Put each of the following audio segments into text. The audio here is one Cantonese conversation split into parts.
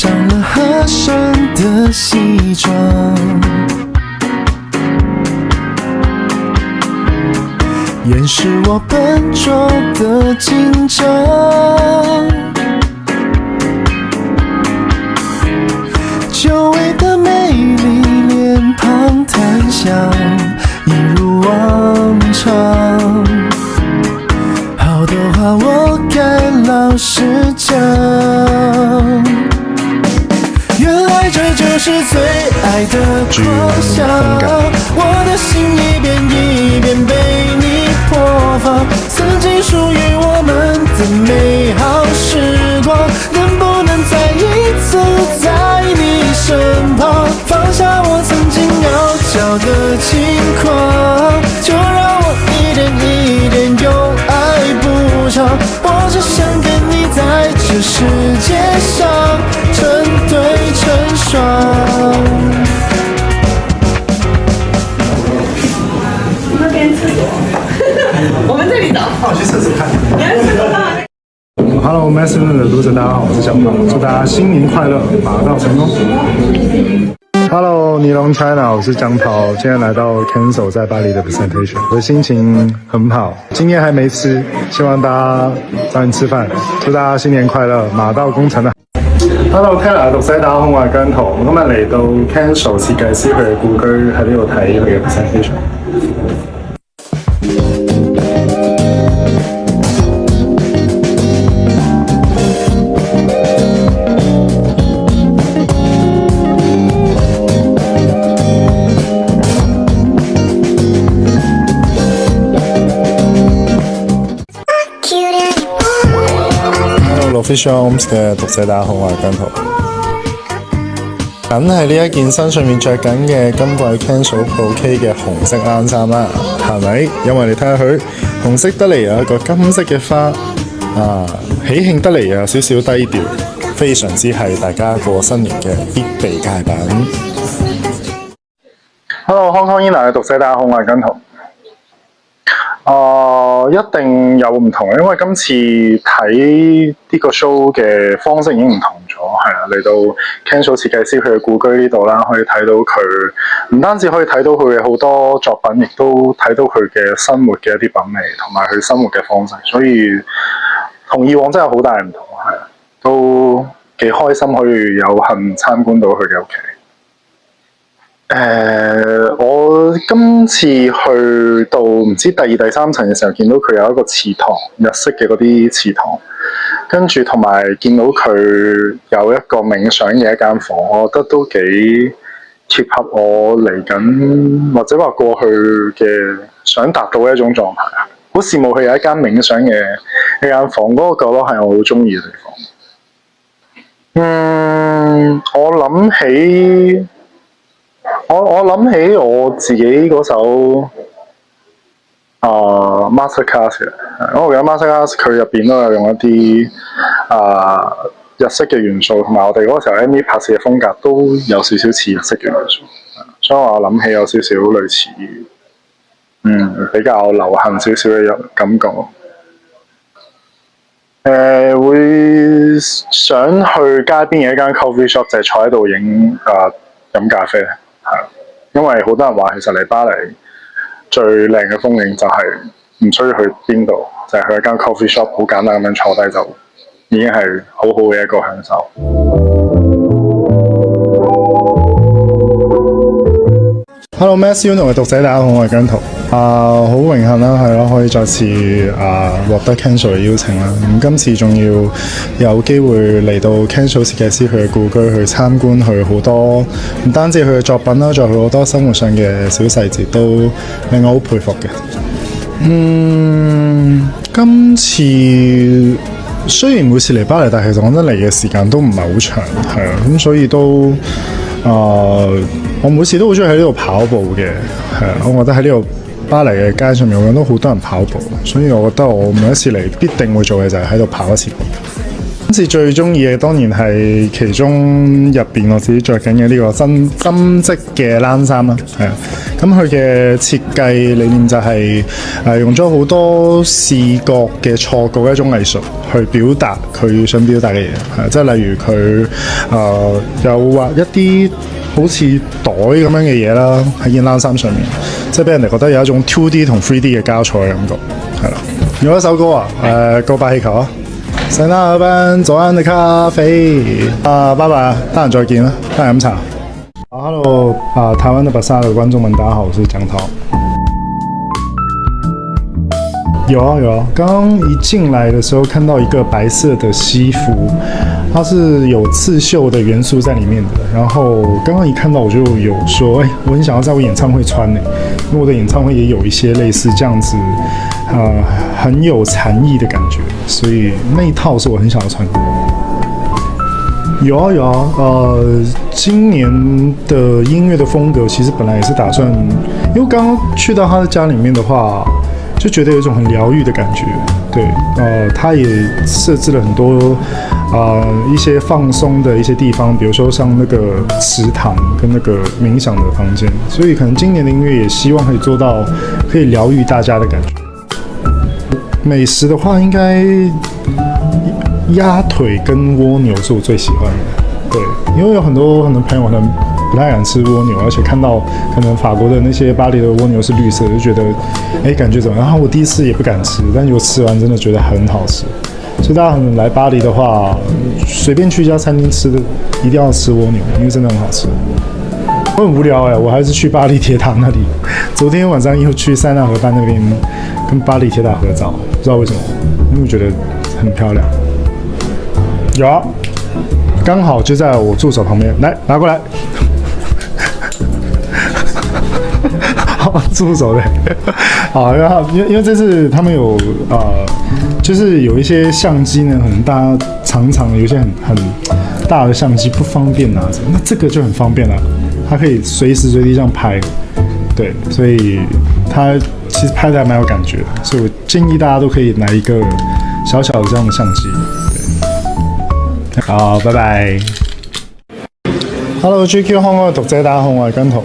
上了合身的西装，掩饰我笨拙的紧张。久违的美丽脸庞檀香，一如往常。好多话我该老实讲，原来这就是最爱的狂想。我的心一遍一遍被你破放，曾经属于我们的美好时光，能不能再一次在你身旁，放下我曾经傲娇的轻狂，就让我一点一点又爱不长。我只想跟你在这世界上成对成双。那边厕所，我们这里找。那我去厕所看。你要去多大Hello Messenger 的读者，大家好，我是小胖，祝大家新年快乐，马到成功。Hello 尼龙 China， 我是江涛，今天来到 Cancel 在巴黎的 presentation， 我的心情很好，今天還沒吃，希望大家早點吃飯，祝大家新年快樂，馬到功成啊！ Hello Taylor 讀者，大家好，我係姜濤，今日嚟到 Cancel 設計師佢嘅故居喺呢度睇佢嘅 presentation。Official Homes 嘅讀者，大家好，我係姜濤。梗係呢一件身上面着緊嘅今季 Cancel Pro K 嘅紅色冷衫啦，係咪？因為你睇下佢紅色得嚟有一個金色嘅花，喜慶得嚟又有少少低調，非常之係大家過新年嘅必備佳品。Hello Hong Kong Inner 嘅讀者，大家好，我係姜濤。一定有唔同，因為今次睇呢個 show 嘅方式已經唔同咗，係啊，嚟到 Cancel 設計師佢嘅故居呢度啦，可以睇到佢唔單止可以睇到佢嘅好多作品，亦都睇到佢嘅生活嘅一啲品味，同埋佢生活嘅方式，所以同以往真係好大唔同，係啊，都幾開心可以有幸參觀到佢嘅屋企。我今次去到唔知第二、第三層嘅時候，見到佢有一個祠堂，日式嘅嗰啲祠堂，跟住同埋見到佢有一個冥想嘅一間房，我覺得都幾貼合我嚟緊或者話過去嘅想達到嘅一種狀態。好羨慕佢有一間冥想嘅一間房，嗰個角落係我好中意嘅地方。我諗起。我諗起我自己嗰首Masterclass 嘅，因為我記得 Masterclass 佢入邊都有用一啲日式嘅元素，同埋我哋嗰個時候 MV 拍攝嘅風格都有少少似日式嘅元素，所以我諗起有少少類似，比較流行少少嘅感覺。會想去街邊嘅一間 coffee shop，就係坐喺度飲咖啡。因為好多人話其實嚟巴黎最靚嘅風景就係唔需要去邊度，就係去一間 coffee shop， 好簡單咁樣坐低就已經係好好嘅一個享受。Hello Matthew 同嘅讀者，大家好，我係姜濤。好榮幸啦，係咯，可以再次獲得 Cancel 嘅邀請啦。咁今次仲要有機會嚟到 Cancel 設計師佢嘅故居去參觀佢好多，唔單止佢嘅作品啦，仲有佢好多生活上嘅小細節都令我好佩服嘅。今次雖然每次嚟巴黎，但係其實講真嚟嘅時間都唔係好長，係啊，咁所以都我每次都好中意喺呢度跑步嘅，係啊，我覺得喺呢度巴黎嘅街上面，我見到好多人跑步，所以我覺得我每一次嚟必定會做嘅就係喺度跑一次步。今次最中意嘅當然係其中入邊我自己着緊嘅呢個針織嘅冷衫啦，係啊。咁佢嘅設計理念就係用咗好多視覺嘅錯覺嘅一種藝術去表達佢想表達嘅嘢，即係例如佢有畫一啲好似袋咁樣嘅嘢啦，喺件冷衫上面，即係俾人哋覺得有一種 2D 同 3D 嘅交錯嘅感覺，係啦。有一首歌啊，告白氣球啊，聖誕老闆早安的咖啡拜拜，得閒再見啦，得閒飲茶。Hello 台灣的巴薩的觀眾們，大家好，我是江濤。有啊，剛剛一進來的時候看到一個白色的西服，它是有刺繡的元素在裡面的。然後剛剛一看到我就有說，我很想要在我演唱會穿呢，因為我的演唱會也有一些類似這樣子，很有禪意的感覺，所以那一套是我很想要穿的。有啊，今年的音樂的風格其實本來也是打算，因為剛剛去到他的家裡面的話，就覺得有一種很療癒的感覺。對，他也設置了很多一些放鬆的一些地方，比如說像那個池塘跟那個冥想的房間，所以可能今年的音樂也希望可以做到可以療癒大家的感覺。美食的話，應該鴨腿跟蝸牛是我最喜歡的，對，因為有很多朋友可能不太敢吃蝸牛，而且看到可能法國的那些巴黎的蝸牛是綠色的，就覺得感覺怎麼樣？然後我第一次也不敢吃，但是我吃完真的覺得很好吃，所以大家可能來巴黎的話，隨便去一家餐廳吃的一定要吃蝸牛，因為真的很好吃。我很無聊我還是去巴黎鐵塔那裡，昨天晚上又去塞納河畔那邊跟巴黎鐵塔合照，不知道為什麼，因為我覺得很漂亮。有啊，剛好就在我助手旁邊，來拿過來。好，助手的，好，因為這次他們有就是有一些相機呢，可能大家常常有一些很大的相機不方便拿着，那這個就很方便啦，它可以隨時隨地這樣拍，對，所以它其實拍得還蠻有感覺的，所以我建議大家都可以拿一個小小的這樣的相機。好，拜拜。Hello GQ 香港嘅讀者，大家好，我係姜濤。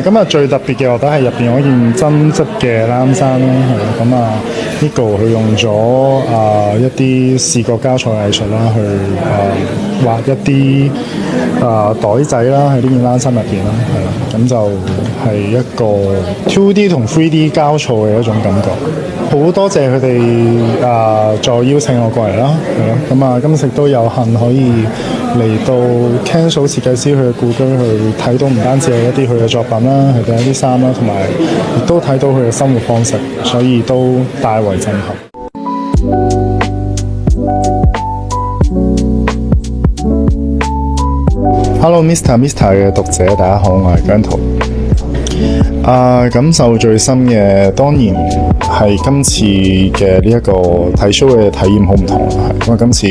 今日最特別嘅，我覺得係入邊嗰件針織嘅冷衫啦，係咁Nigo 佢用咗一啲視覺交錯藝術啦，去畫一啲袋仔啦喺呢件冷衫入邊啦，係啦，咁就係一個 2D 同 3D 交錯嘅一種感覺。好多謝佢哋再邀請我過嚟啦，係咯，咁今次都有幸可以嚟到 Kenzo 設計師佢嘅故居去睇到唔單止係一啲佢嘅作品啦，佢嘅一啲衫啦，同埋亦都睇到佢嘅生活方式，所以都大為震撼。Hello Mr. 嘅讀者，大家好，我係姜濤。感受最深嘅當然係今次嘅呢一個睇 show 嘅體驗好唔同，因為今次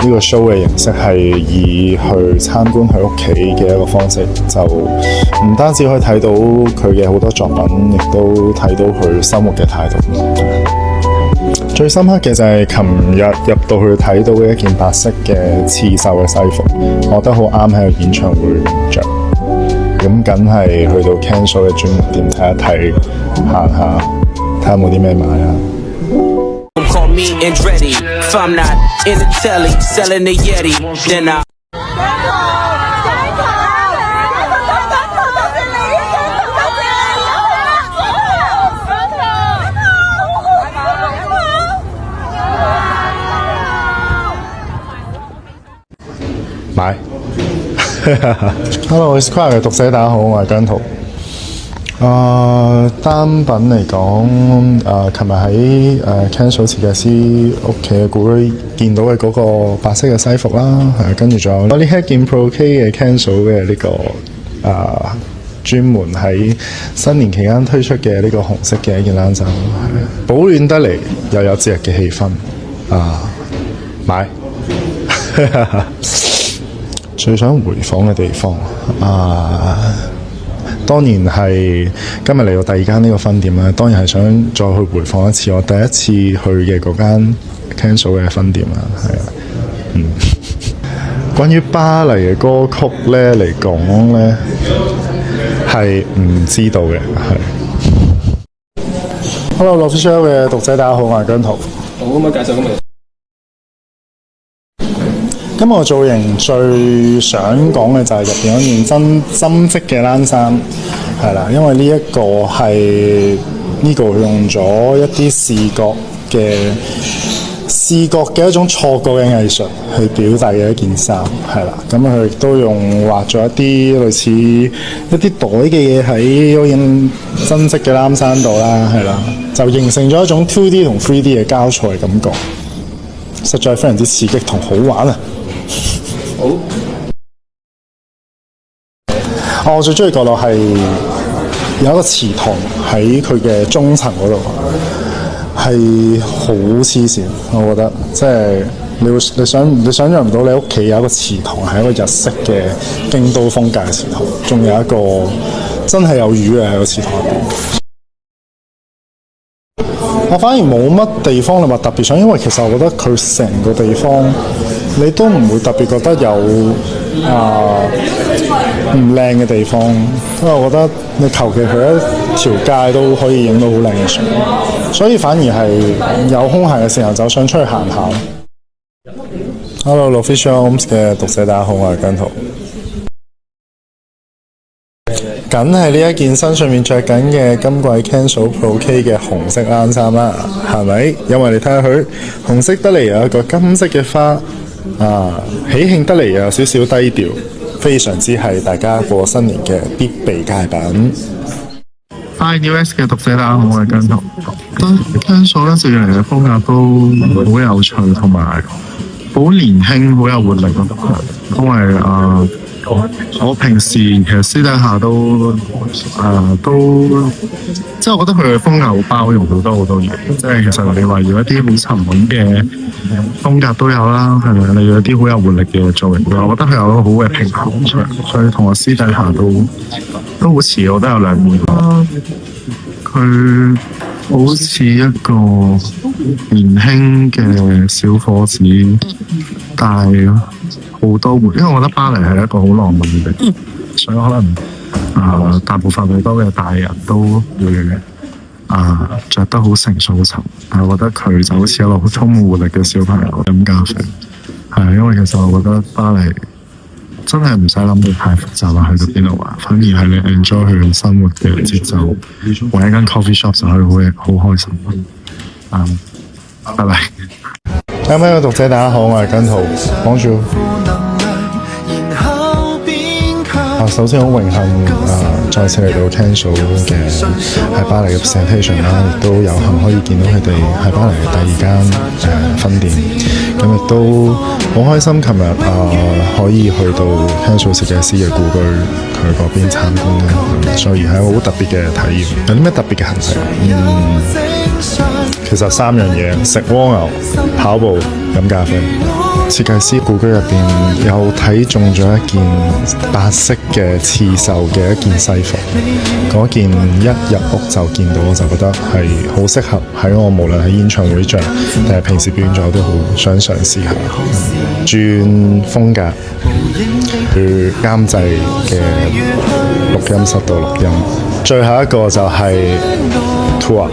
呢個 show 嘅形式係以去參觀佢屋企嘅一個方式，就唔單止可以睇到佢嘅好多作品，亦都睇到佢生活嘅態度。最深刻嘅就係琴日入到去睇到嘅一件白色嘅刺繡嘅西服，我覺得好啱喺個演唱會着。咁梗係去到 Kenzo 嘅專門店睇一睇，行下睇下有冇啲咩買啊！買。Hello， 我係 Square 嘅讀者，大家好，我係姜濤。單品嚟講，琴日喺Kenzo 設計師屋企嘅故居見到嘅嗰個白色嘅西服啦，跟住仲有我呢一件 Pro K 嘅 Kenzo 嘅呢個專門喺新年期間推出嘅呢個紅色嘅一件冷衫，保暖得嚟又有節日嘅氣氛買。最想回訪嘅地方當然係今日嚟到第二間呢個分店啦。當然係想再去回訪一次我第一次去嘅嗰間 Kenzo 嘅分店啦。係啊，關於巴黎嘅歌曲咧嚟講咧，係唔知道嘅，係。Hello， Official 嘅讀者大家好，我係姜濤。好，咁樣介紹今日。今日我造型最想講嘅就係入邊一件針織嘅冷衫，係啦，因為呢一個係呢個用咗一啲視覺嘅一種錯覺嘅藝術去表達嘅一件衫，係啦。咁佢亦都用畫咗一啲類似一啲袋嘅嘢喺嗰件針織嘅冷衫度啦，係啦，就形成咗一種 2D 同 3D 嘅交錯嘅感覺，實在非常之刺激同好玩啊！好。我最中意角落係有一個池塘喺佢嘅中層嗰度，係好黐線，我覺得即係你想象唔到你屋企有一個池塘係一個日式嘅京都風格嘅池塘，仲有一個真係有魚嘅喺個池塘入邊。我反而冇乜地方你話特別想，因為其實我覺得佢成個地方你都唔會特別覺得有唔靚嘅地方，因為我覺得你求其去一條街都可以影到好靚嘅相，所以反而係有空閒嘅時候就想出去行下。Hello，Official 嘅讀者大家好，我係姜濤。梗係呢一件身上面着緊嘅今季 Cancel Pro K 嘅紅色冷衫啦，係咪？因為你睇下佢紅色得嚟有一個金色嘅花，喜慶得嚟又有少少低調，非常之係大家過新年嘅必備佳品。iNews 嘅讀者大家好，我係姜濤。Cancel 一直以嚟嘅風格都好有趣，同埋好年輕，好有活力咯。因為我平時其實私底下都即係我覺得佢嘅風格好包容好多嘢，即係其實你話要一啲好沉穩嘅風格都有啦，係咪？你要一啲好有活力嘅造型，我覺得佢有一個好嘅平衡，所以同我私底下都好似，我都有兩面。佢好似一個年輕嘅小伙子，但係好多活，因為我覺得巴黎係一個好浪漫嘅地方，所以可能大部分好多嘅大人都會着得好成熟沉，但係我覺得佢就好似一個好充滿活力嘅小朋友飲咖啡，係因為其實我覺得巴黎真係唔使諗到太複雜啦，去到邊度玩，反而係你 enjoy 佢嘅生活嘅節奏，揾一間 coffee shop 就可以好開心。拜拜。啱啱嘅讀者大家好，我係姜濤，講住。首先好榮幸再次嚟到 Cancel 嘅喺巴黎嘅 presentation 啦，亦都有幸可以見到佢哋喺巴黎嘅第二間分店，咁亦都好開心。琴日可以去到 Cancel 設計師嘅故居佢嗰邊參觀啦，所以係一個好特別嘅體驗。有啲咩特別嘅行程？其實3樣嘢：食蝸牛、跑步、飲咖啡。設計師故居入邊有睇中咗一件白色嘅刺繡嘅一件西服，嗰件一入屋就見到，我就覺得係好適合喺我無論喺演唱會着定係平時表演咗都好想嘗試下轉風格去監製嘅錄音室度錄音。最後一個就係 tour。